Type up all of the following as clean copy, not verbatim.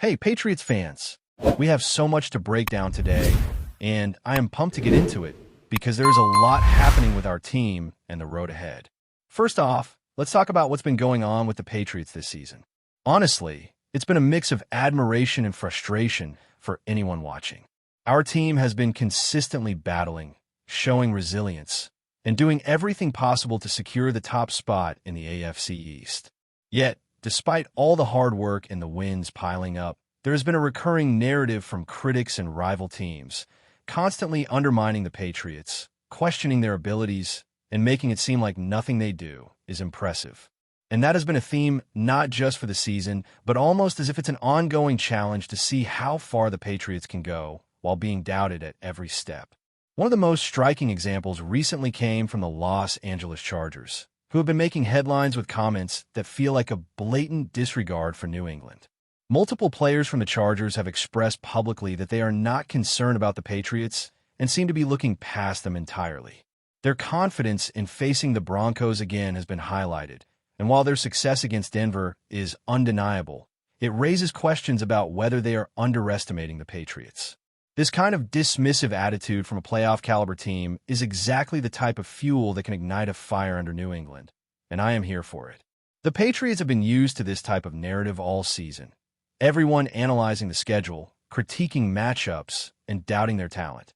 Hey, Patriots fans! We have so much to break down today, and I am pumped to get into it because there's a lot happening with our team and the road ahead. First off, let's talk about what's been going on with the Patriots this season. Honestly, it's been a mix of admiration and frustration for anyone watching. Our team has been consistently battling, showing resilience, and doing everything possible to secure the top spot in the AFC East. Yet, despite all the hard work and the wins piling up, there has been a recurring narrative from critics and rival teams, constantly undermining the Patriots, questioning their abilities, and making it seem like nothing they do is impressive. And that has been a theme not just for the season, but almost as if it's an ongoing challenge to see how far the Patriots can go while being doubted at every step. One of the most striking examples recently came from the Los Angeles Chargers, who have been making headlines with comments that feel like a blatant disregard for New England. Multiple players from the Chargers have expressed publicly that they are not concerned about the Patriots and seem to be looking past them entirely. Their confidence in facing the Broncos again has been highlighted, and while their success against Denver is undeniable, it raises questions about whether they are underestimating the Patriots. This kind of dismissive attitude from a playoff-caliber team is exactly the type of fuel that can ignite a fire under New England, and I am here for it. The Patriots have been used to this type of narrative all season, everyone analyzing the schedule, critiquing matchups, and doubting their talent.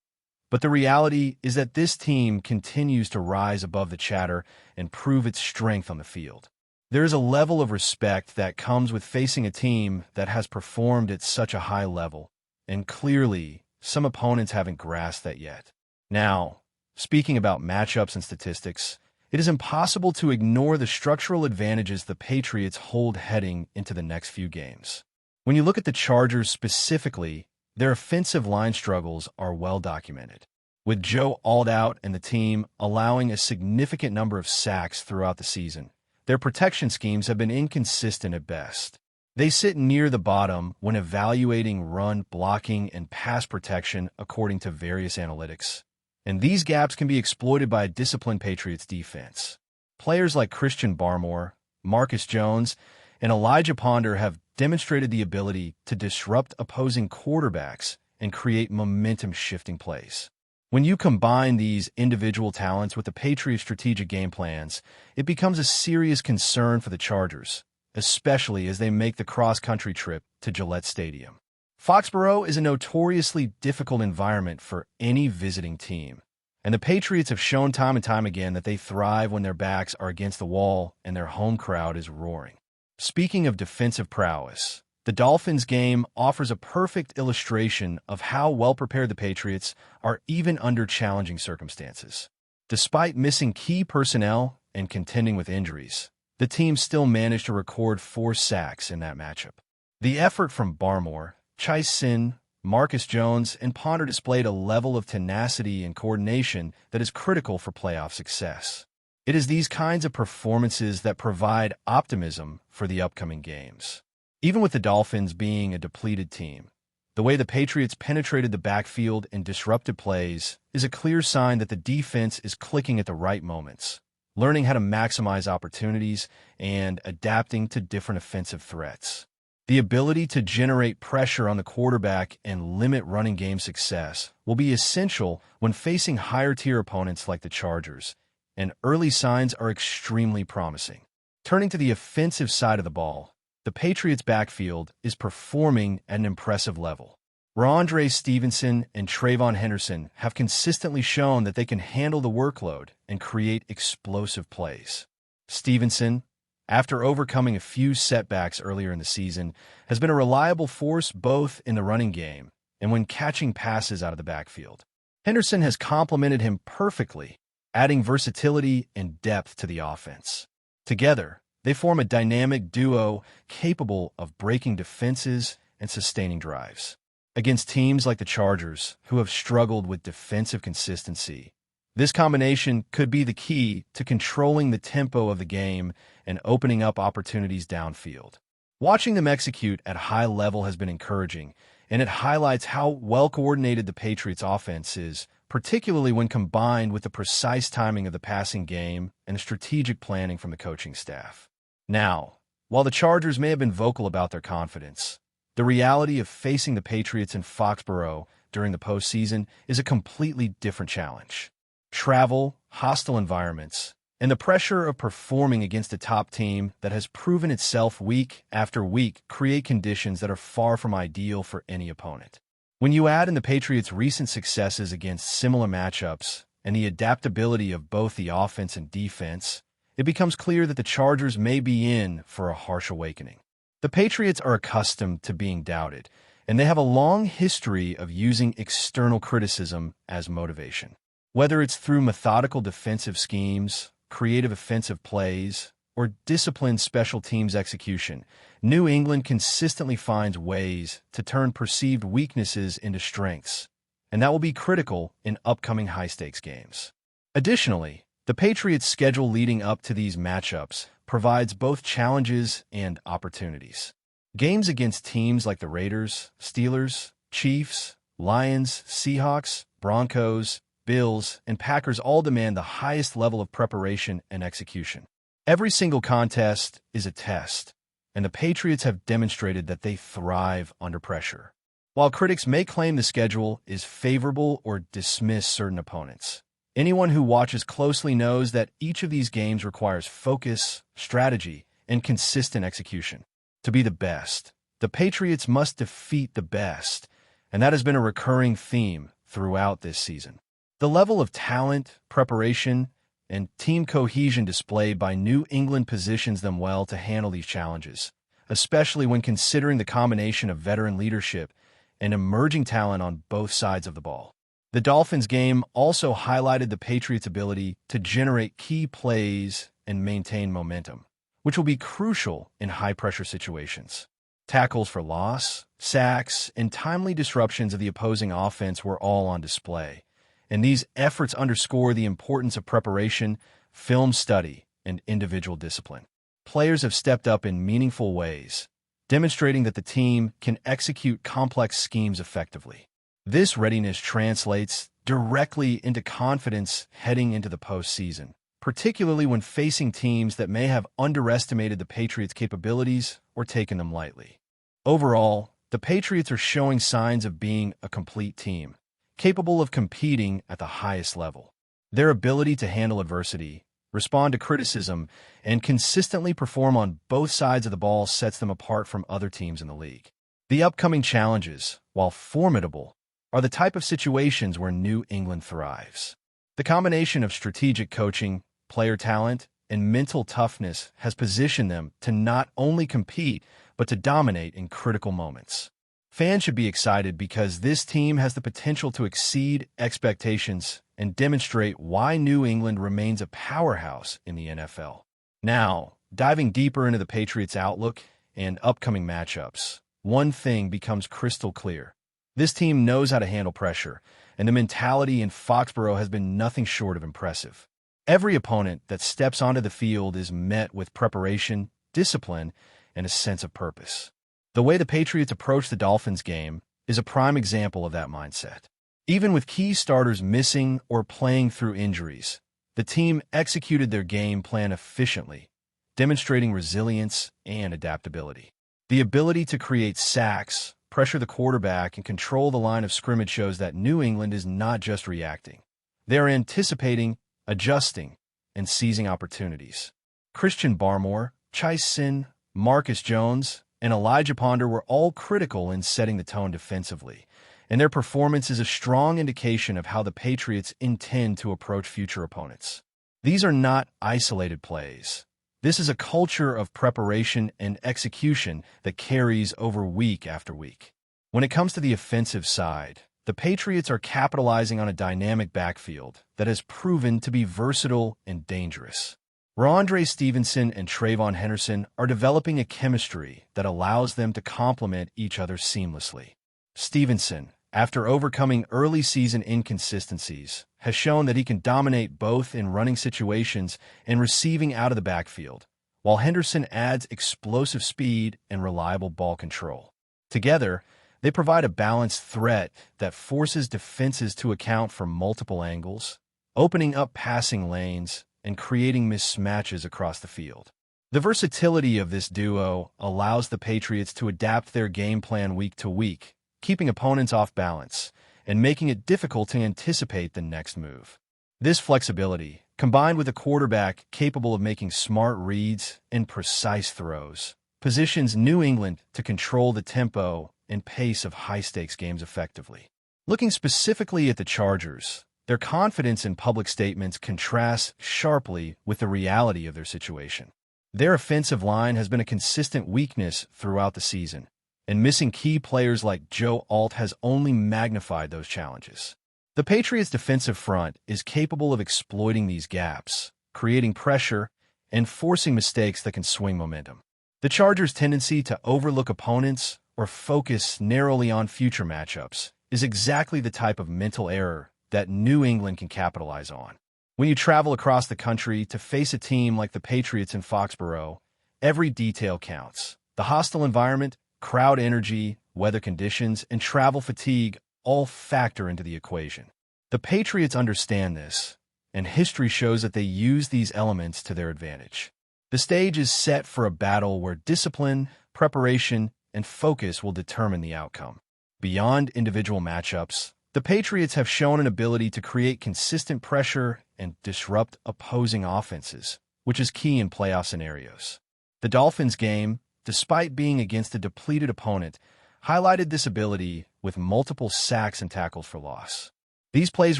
But the reality is that this team continues to rise above the chatter and prove its strength on the field. There is a level of respect that comes with facing a team that has performed at such a high level, and clearly, some opponents haven't grasped that yet. Now, speaking about matchups and statistics, it is impossible to ignore the structural advantages the Patriots hold heading into the next few games. When you look at the Chargers specifically, their offensive line struggles are well documented, with Joe Aldout and the team allowing a significant number of sacks throughout the season. Their protection schemes have been inconsistent at best. They sit near the bottom when evaluating run, blocking, and pass protection according to various analytics. And these gaps can be exploited by a disciplined Patriots defense. Players like Christian Barmore, Marcus Jones, and Elijah Ponder have demonstrated the ability to disrupt opposing quarterbacks and create momentum-shifting plays. When you combine these individual talents with the Patriots' strategic game plans, it becomes a serious concern for the Chargers, especially as they make the cross-country trip to Gillette Stadium. Foxborough is a notoriously difficult environment for any visiting team, and the Patriots have shown time and time again that they thrive when their backs are against the wall and their home crowd is roaring. Speaking of defensive prowess, the Dolphins game offers a perfect illustration of how well-prepared the Patriots are even under challenging circumstances. Despite missing key personnel and contending with injuries, the team still managed to record 4 sacks in that matchup. The effort from Barmore, Chase Sin, Marcus Jones, and Ponder displayed a level of tenacity and coordination that is critical for playoff success. It is these kinds of performances that provide optimism for the upcoming games. Even with the Dolphins being a depleted team, the way the Patriots penetrated the backfield and disrupted plays is a clear sign that the defense is clicking at the right moments, learning how to maximize opportunities and adapting to different offensive threats. The ability to generate pressure on the quarterback and limit running game success will be essential when facing higher-tier opponents like the Chargers, and early signs are extremely promising. Turning to the offensive side of the ball, the Patriots' backfield is performing at an impressive level. Rhamondre Stevenson and Trayvon Henderson have consistently shown that they can handle the workload and create explosive plays. Stevenson, after overcoming a few setbacks earlier in the season, has been a reliable force both in the running game and when catching passes out of the backfield. Henderson has complemented him perfectly, adding versatility and depth to the offense. Together, they form a dynamic duo capable of breaking defenses and sustaining drives. Against teams like the Chargers, who have struggled with defensive consistency, this combination could be the key to controlling the tempo of the game and opening up opportunities downfield. Watching them execute at a high level has been encouraging, and it highlights how well-coordinated the Patriots' offense is, particularly when combined with the precise timing of the passing game and the strategic planning from the coaching staff. Now, while the Chargers may have been vocal about their confidence, The reality of facing the Patriots in Foxborough during the postseason is a completely different challenge. Travel, hostile environments, and the pressure of performing against a top team that has proven itself week after week create conditions that are far from ideal for any opponent. When you add in the Patriots' recent successes against similar matchups and the adaptability of both the offense and defense, it becomes clear that the Chargers may be in for a harsh awakening. The Patriots are accustomed to being doubted, and they have a long history of using external criticism as motivation. Whether it's through methodical defensive schemes, creative offensive plays, or disciplined special teams execution, New England consistently finds ways to turn perceived weaknesses into strengths, and that will be critical in upcoming high-stakes games. Additionally, the Patriots' schedule leading up to these matchups provides both challenges and opportunities. Games against teams like the Raiders, Steelers, Chiefs, Lions, Seahawks, Broncos, Bills, and Packers all demand the highest level of preparation and execution. Every single contest is a test, and the Patriots have demonstrated that they thrive under pressure. While critics may claim the schedule is favorable or dismiss certain opponents, anyone who watches closely knows that each of these games requires focus, strategy, and consistent execution. To be the best, the Patriots must defeat the best, and that has been a recurring theme throughout this season. The level of talent, preparation, and team cohesion displayed by New England positions them well to handle these challenges, especially when considering the combination of veteran leadership and emerging talent on both sides of the ball. The Dolphins game also highlighted the Patriots' ability to generate key plays and maintain momentum, which will be crucial in high-pressure situations. Tackles for loss, sacks, and timely disruptions of the opposing offense were all on display, and these efforts underscore the importance of preparation, film study, and individual discipline. Players have stepped up in meaningful ways, demonstrating that the team can execute complex schemes effectively. This readiness translates directly into confidence heading into the postseason, particularly when facing teams that may have underestimated the Patriots' capabilities or taken them lightly. Overall, the Patriots are showing signs of being a complete team, capable of competing at the highest level. Their ability to handle adversity, respond to criticism, and consistently perform on both sides of the ball sets them apart from other teams in the league. The upcoming challenges, while formidable, are the type of situations where New England thrives. The combination of strategic coaching, player talent, and mental toughness has positioned them to not only compete, but to dominate in critical moments. Fans should be excited because this team has the potential to exceed expectations and demonstrate why New England remains a powerhouse in the NFL. Now, diving deeper into the Patriots' outlook and upcoming matchups, one thing becomes crystal clear. This team knows how to handle pressure, and the mentality in Foxborough has been nothing short of impressive. Every opponent that steps onto the field is met with preparation, discipline, and a sense of purpose. The way the Patriots approach the Dolphins game is a prime example of that mindset. Even with key starters missing or playing through injuries, the team executed their game plan efficiently, demonstrating resilience and adaptability. The ability to create sacks, pressure the quarterback, and control the line of scrimmage shows that New England is not just reacting. They are anticipating, adjusting, and seizing opportunities. Christian Barmore, Chase Sin, Marcus Jones, and Elijah Ponder were all critical in setting the tone defensively, and their performance is a strong indication of how the Patriots intend to approach future opponents. These are not isolated plays. This is a culture of preparation and execution that carries over week after week. When it comes to the offensive side, the Patriots are capitalizing on a dynamic backfield that has proven to be versatile and dangerous. Rondre Stevenson and Trayvon Henderson are developing a chemistry that allows them to complement each other seamlessly. Stevenson, after overcoming early season inconsistencies, has shown that he can dominate both in running situations and receiving out of the backfield, while Henderson adds explosive speed and reliable ball control. Together, they provide a balanced threat that forces defenses to account for multiple angles, opening up passing lanes and creating mismatches across the field. The versatility of this duo allows the Patriots to adapt their game plan week to week, keeping opponents off balance and making it difficult to anticipate the next move. This flexibility, combined with a quarterback capable of making smart reads and precise throws, positions New England to control the tempo and pace of high-stakes games effectively. Looking specifically at the Chargers, their confidence in public statements contrasts sharply with the reality of their situation. Their offensive line has been a consistent weakness throughout the season, and missing key players like Joe Alt has only magnified those challenges. The Patriots' defensive front is capable of exploiting these gaps, creating pressure, and forcing mistakes that can swing momentum. The Chargers' tendency to overlook opponents or focus narrowly on future matchups is exactly the type of mental error that New England can capitalize on. When you travel across the country to face a team like the Patriots in Foxborough, every detail counts. The hostile environment, crowd energy, weather conditions, and travel fatigue all factor into the equation. The Patriots understand this, and history shows that they use these elements to their advantage. The stage is set for a battle where discipline, preparation, and focus will determine the outcome. Beyond individual matchups, the Patriots have shown an ability to create consistent pressure and disrupt opposing offenses, which is key in playoff scenarios. The Dolphins game, despite being against a depleted opponent, highlighted this ability with multiple sacks and tackles for loss. These plays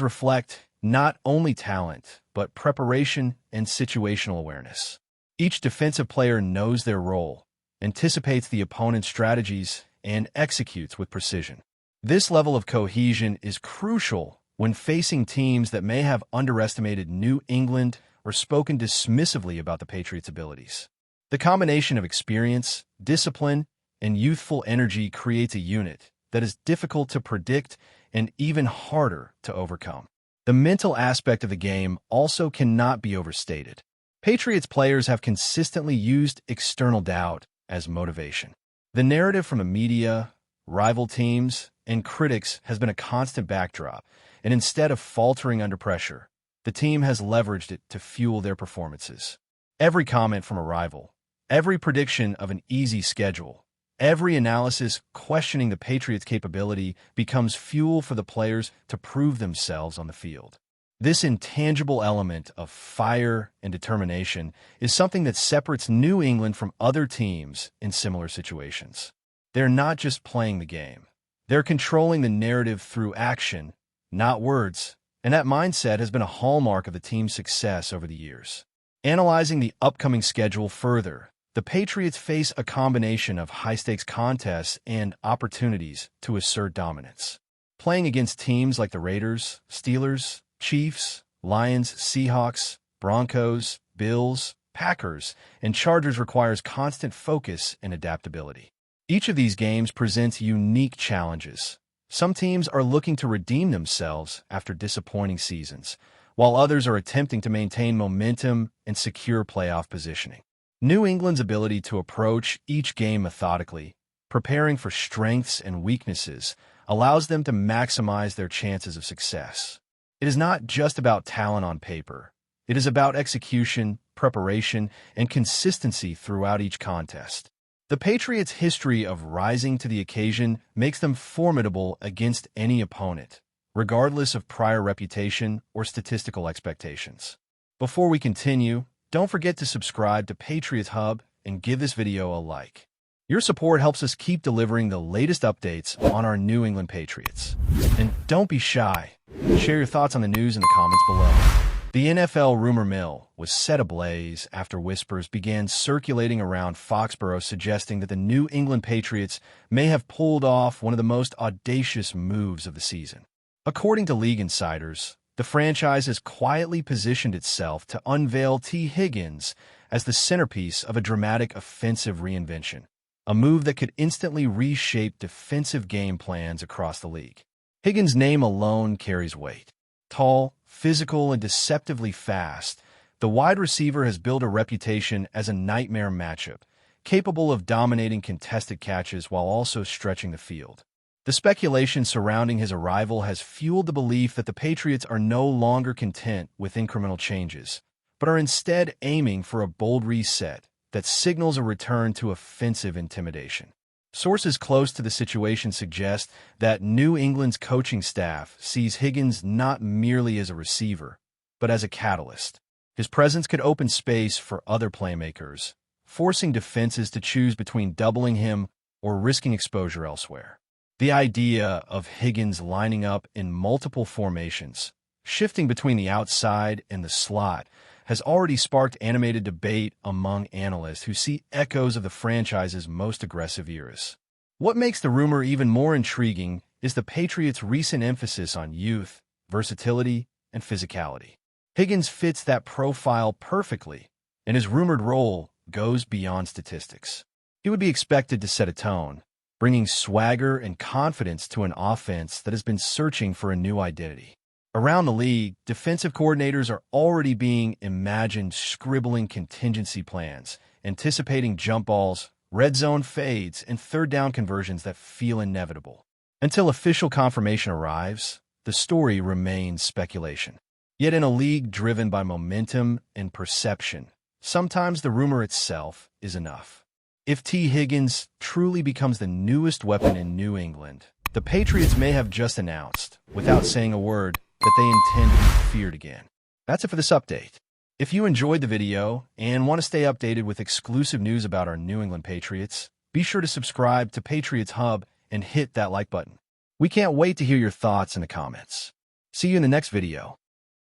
reflect not only talent, but preparation and situational awareness. Each defensive player knows their role, anticipates the opponent's strategies, and executes with precision. This level of cohesion is crucial when facing teams that may have underestimated New England or spoken dismissively about the Patriots' abilities. The combination of experience, discipline, and youthful energy creates a unit that is difficult to predict and even harder to overcome. The mental aspect of the game also cannot be overstated. Patriots players have consistently used external doubt as motivation. The narrative from the media, rival teams, and critics has been a constant backdrop, and instead of faltering under pressure, the team has leveraged it to fuel their performances. Every comment from a rival, every prediction of an easy schedule, every analysis questioning the Patriots' capability becomes fuel for the players to prove themselves on the field. This intangible element of fire and determination is something that separates New England from other teams in similar situations. They're not just playing the game. They're controlling the narrative through action, not words, and that mindset has been a hallmark of the team's success over the years. Analyzing the upcoming schedule further, the Patriots face a combination of high-stakes contests and opportunities to assert dominance. Playing against teams like the Raiders, Steelers, Chiefs, Lions, Seahawks, Broncos, Bills, Packers, and Chargers requires constant focus and adaptability. Each of these games presents unique challenges. Some teams are looking to redeem themselves after disappointing seasons, while others are attempting to maintain momentum and secure playoff positioning. New England's ability to approach each game methodically, preparing for strengths and weaknesses, allows them to maximize their chances of success. It is not just about talent on paper. It is about execution, preparation, and consistency throughout each contest. The Patriots' history of rising to the occasion makes them formidable against any opponent, regardless of prior reputation or statistical expectations. Before we continue, don't forget to subscribe to Patriots Hub and give this video a like. Your support helps us keep delivering the latest updates on our New England Patriots. And don't be shy. Share your thoughts on the news in the comments below. The NFL rumor mill was set ablaze after whispers began circulating around Foxborough suggesting that the New England Patriots may have pulled off one of the most audacious moves of the season. According to league insiders, the franchise has quietly positioned itself to unveil Higgins as the centerpiece of a dramatic offensive reinvention, a move that could instantly reshape defensive game plans across the league. Higgins' name alone carries weight. Tall, physical, and deceptively fast, the wide receiver has built a reputation as a nightmare matchup, capable of dominating contested catches while also stretching the field. The speculation surrounding his arrival has fueled the belief that the Patriots are no longer content with incremental changes, but are instead aiming for a bold reset, that signals a return to offensive intimidation. Sources close to the situation suggest that New England's coaching staff sees Higgins not merely as a receiver, but as a catalyst. His presence could open space for other playmakers, forcing defenses to choose between doubling him or risking exposure elsewhere. The idea of Higgins lining up in multiple formations, shifting between the outside and the slot, has already sparked animated debate among analysts who see echoes of the franchise's most aggressive eras. What makes the rumor even more intriguing is the Patriots' recent emphasis on youth, versatility, and physicality. Higgins fits that profile perfectly, and his rumored role goes beyond statistics. He would be expected to set a tone, bringing swagger and confidence to an offense that has been searching for a new identity. Around the league, defensive coordinators are already being imagined scribbling contingency plans, anticipating jump balls, red zone fades, and third down conversions that feel inevitable. Until official confirmation arrives, the story remains speculation. Yet in a league driven by momentum and perception, sometimes the rumor itself is enough. If T. Higgins truly becomes the newest weapon in New England, the Patriots may have just announced, without saying a word, that they intend to be feared again. That's it for this update. If you enjoyed the video and want to stay updated with exclusive news about our New England Patriots, be sure to subscribe to Patriots Hub and hit that like button. We can't wait to hear your thoughts in the comments. See you in the next video.